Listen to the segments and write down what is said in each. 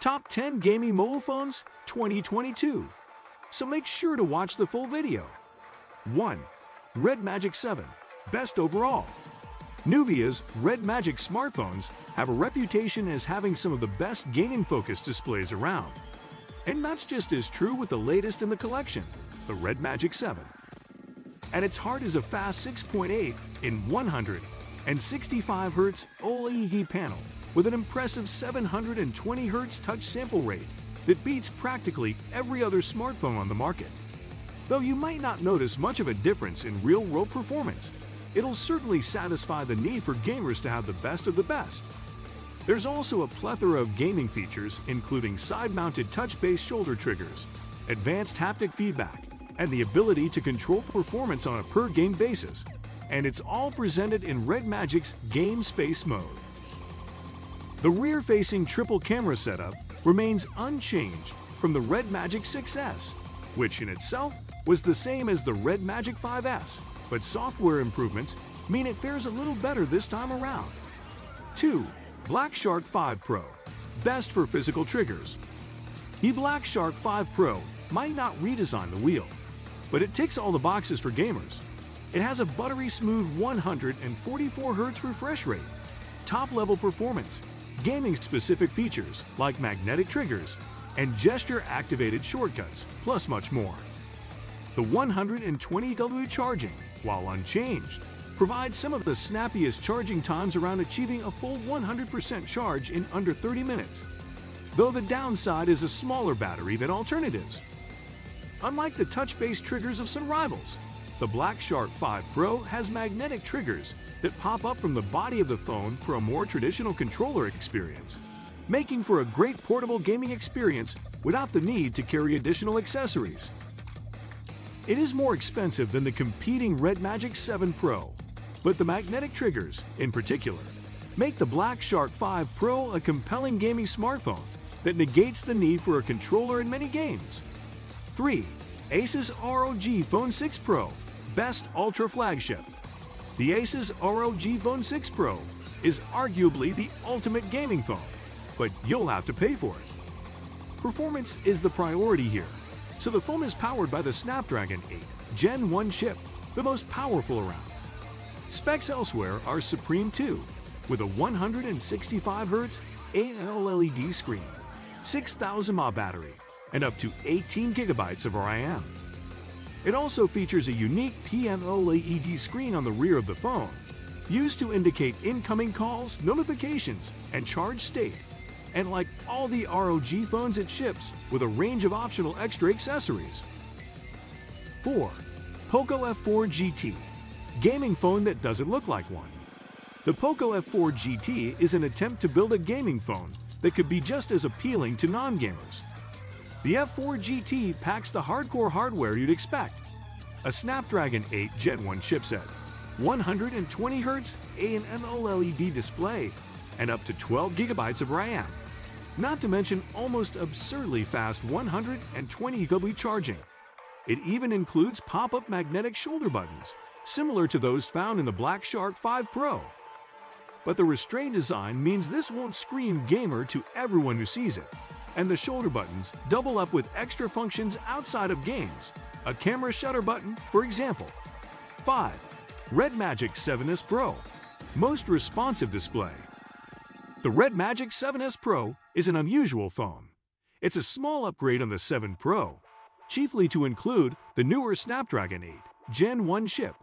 Top 10 Gaming Mobile Phones 2022. So make sure to watch the full video. 1. Red Magic 7, best overall. Nuvia's Red Magic smartphones have a reputation as having some of the best gaming-focused displays around. And that's just as true with the latest in the collection, the Red Magic 7. At its heart is a fast 6.8 in 165Hz OLED panel with an impressive 720Hz touch sample rate that beats practically every other smartphone on the market. Though you might not notice much of a difference in real-world performance, it'll certainly satisfy the need for gamers to have the best of the best. There's also a plethora of gaming features, including side-mounted touch-based shoulder triggers, advanced haptic feedback, and the ability to control performance on a per-game basis. And it's all presented in Red Magic's GameSpace mode. The rear-facing triple camera setup remains unchanged from the Red Magic 6S, which in itself was the same as the Red Magic 5S, but software improvements mean it fares a little better this time around. 2. Black Shark 5 Pro, best for physical triggers. The Black Shark 5 Pro might not redesign the wheel, but it ticks all the boxes for gamers. It has a buttery smooth 144Hz refresh rate, top-level performance, gaming-specific features like magnetic triggers, and gesture-activated shortcuts, plus much more. The 120W charging, while unchanged, provides some of the snappiest charging times around achieving a full 100% charge in under 30 minutes, though the downside is a smaller battery than alternatives. Unlike the touch-based triggers of some rivals, the Black Shark 5 Pro has magnetic triggers that pop up from the body of the phone for a more traditional controller experience, making for a great portable gaming experience without the need to carry additional accessories. It is more expensive than the competing Red Magic 7 Pro, but the magnetic triggers, in particular, make the Black Shark 5 Pro a compelling gaming smartphone that negates the need for a controller in many games. 3. Asus ROG Phone 6 Pro, best ultra flagship. The Asus ROG Phone 6 Pro is arguably the ultimate gaming phone, but you'll have to pay for it. Performance is the priority here, so the phone is powered by the Snapdragon 8 Gen 1 chip, the most powerful around. Specs elsewhere are supreme too, with a 165Hz AMOLED screen, 6,000 mAh battery, and up to 18 GB of RAM. It also features a unique PMOLED screen on the rear of the phone, used to indicate incoming calls, notifications, and charge state. And like all the ROG phones, it ships with a range of optional extra accessories. 4. Poco F4 GT, gaming phone that doesn't look like one. The Poco F4 GT is an attempt to build a gaming phone that could be just as appealing to non-gamers. The F4 GT packs the hardcore hardware you'd expect: a Snapdragon 8 Gen 1 chipset, 120Hz AMOLED display, and up to 12 GB of RAM. Not to mention almost absurdly fast 120W charging. It even includes pop-up magnetic shoulder buttons, similar to those found in the Black Shark 5 Pro. But the restrained design means this won't scream gamer to everyone who sees it, and the shoulder buttons double up with extra functions outside of games, a camera shutter button, for example. 5. Red Magic 7S Pro, most responsive display. The Red Magic 7S Pro is an unusual phone. It's a small upgrade on the 7 Pro, chiefly to include the newer Snapdragon 8 Gen 1 chip.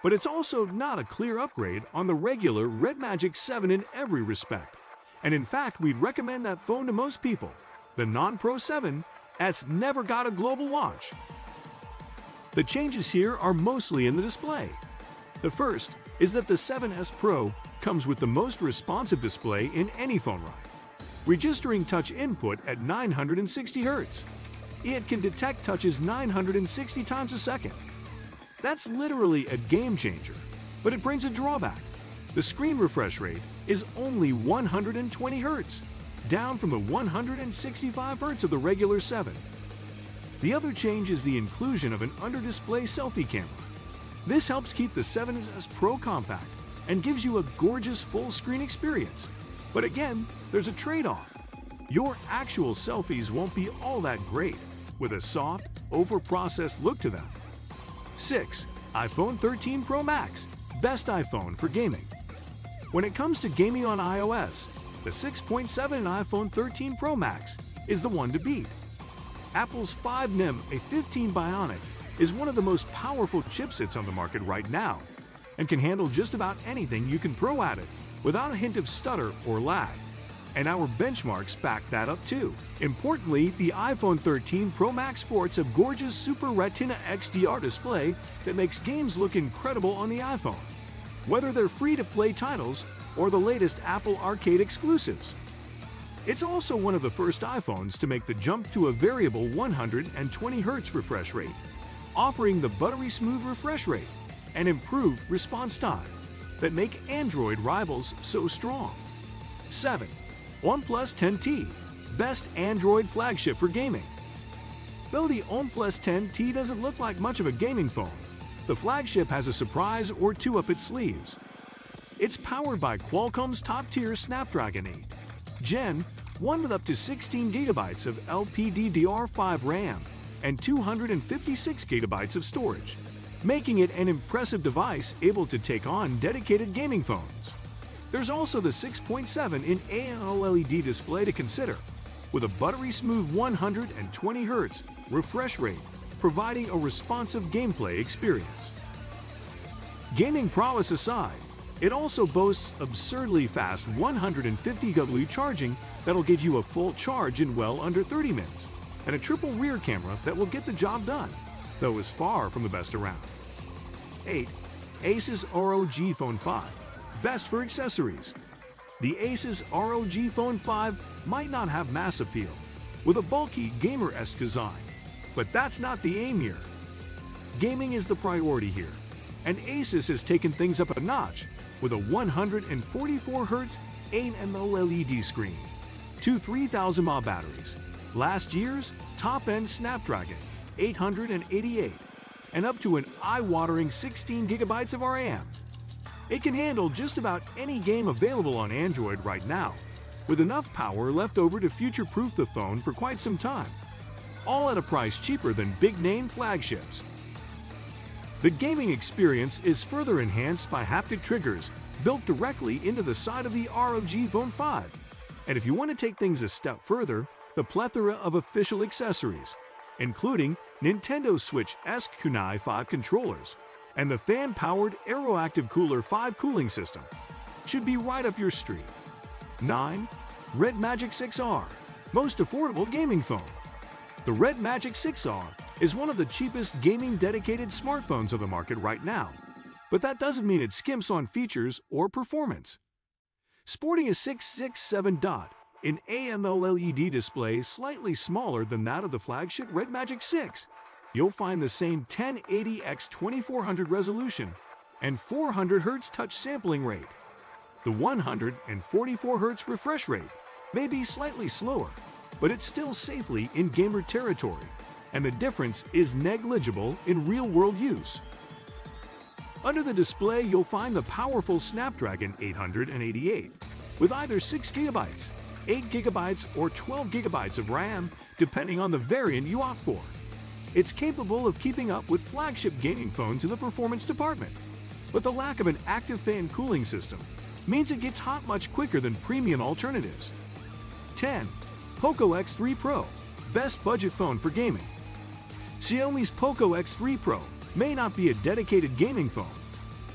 But it's also not a clear upgrade on the regular Red Magic 7 in every respect. And in fact, we'd recommend that phone to most people. The non-Pro 7 has never got a global launch. The changes here are mostly in the display. The first is that the 7S Pro comes with the most responsive display in any phone line, registering touch input at 960Hz. It can detect touches 960 times a second. That's literally a game changer, but it brings a drawback. The screen refresh rate is only 120Hz, down from the 165Hz of the regular 7. The other change is the inclusion of an under-display selfie camera. This helps keep the 7S Pro compact and gives you a gorgeous full-screen experience. But again, there's a trade-off. your actual selfies won't be all that great, with a soft, over-processed look to them. 6. iPhone 13 Pro Max, best iPhone for gaming. When it comes to gaming on iOS, the 6.7 iPhone 13 Pro Max is the one to beat. Apple's 5nm A15 Bionic is one of the most powerful chipsets on the market right now, and can handle just about anything you can throw at it without a hint of stutter or lag. And our benchmarks back that up too. Importantly, the iPhone 13 Pro Max sports a gorgeous Super Retina XDR display that makes games look incredible on the iPhone, whether they're free-to-play titles or the latest Apple Arcade exclusives. It's also one of the first iPhones to make the jump to a variable 120Hz refresh rate, offering the buttery smooth refresh rate and improved response time that make Android rivals so strong. 7. OnePlus 10T, best Android flagship for gaming. Though the OnePlus 10T doesn't look like much of a gaming phone, the flagship has a surprise or two up its sleeves. It's powered by Qualcomm's top-tier Snapdragon 8 Gen 1 with up to 16 GB of LPDDR5 RAM and 256 GB of storage, making it an impressive device able to take on dedicated gaming phones. There's also the 6.7-inch AMOLED display to consider, with a buttery smooth 120Hz refresh rate, providing a responsive gameplay experience. Gaming prowess aside, it also boasts absurdly fast 150W charging that'll give you a full charge in well under 30 minutes, and a triple rear camera that will get the job done, though is far from the best around. 8. Asus ROG Phone 5, best for accessories. The Asus ROG Phone 5 might not have mass appeal, with a bulky gamer-esque design, but that's not the aim here. Gaming is the priority here, and Asus has taken things up a notch with a 144Hz AMOLED screen, two 3000 mAh batteries, last year's top-end Snapdragon 888, and up to an eye-watering 16 GB of RAM. It can handle just about any game available on Android right now, with enough power left over to future-proof the phone for quite some time, all at a price cheaper than big-name flagships. The gaming experience is further enhanced by haptic triggers built directly into the side of the ROG Phone 5. And if you want to take things a step further, the plethora of official accessories, including Nintendo Switch-esque Kunai 5 controllers and the fan-powered Aeroactive Cooler 5 cooling system, should be right up your street. 9. Red Magic 6R, most affordable gaming phone. The Red Magic 6R is one of the cheapest gaming-dedicated smartphones on the market right now, but that doesn't mean it skimps on features or performance. Sporting a 667 dot in AMOLED display slightly smaller than that of the flagship Red Magic 6, you'll find the same 1080x2400 resolution and 400Hz touch sampling rate. The 144Hz refresh rate may be slightly slower, but it's still safely in gamer territory, and the difference is negligible in real-world use. Under the display, you'll find the powerful Snapdragon 888 with either 6GB, 8GB, or 12GB of RAM, depending on the variant you opt for. It's capable of keeping up with flagship gaming phones in the performance department, but the lack of an active fan cooling system means it gets hot much quicker than premium alternatives. 10. Poco X3 Pro, best budget phone for gaming. Xiaomi's Poco X3 Pro may not be a dedicated gaming phone,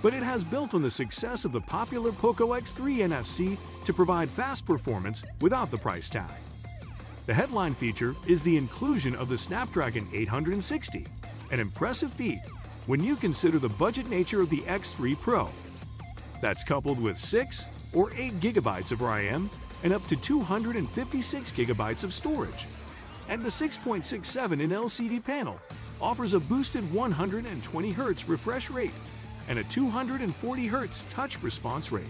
but it has built on the success of the popular Poco X3 NFC to provide fast performance without the price tag. The headline feature is the inclusion of the Snapdragon 860, an impressive feat when you consider the budget nature of the X3 Pro. That's coupled with 6 or 8GB of RAM and up to 256GB of storage. And the 6.67-inch LCD panel offers a boosted 120Hz refresh rate and a 240Hz touch response rate.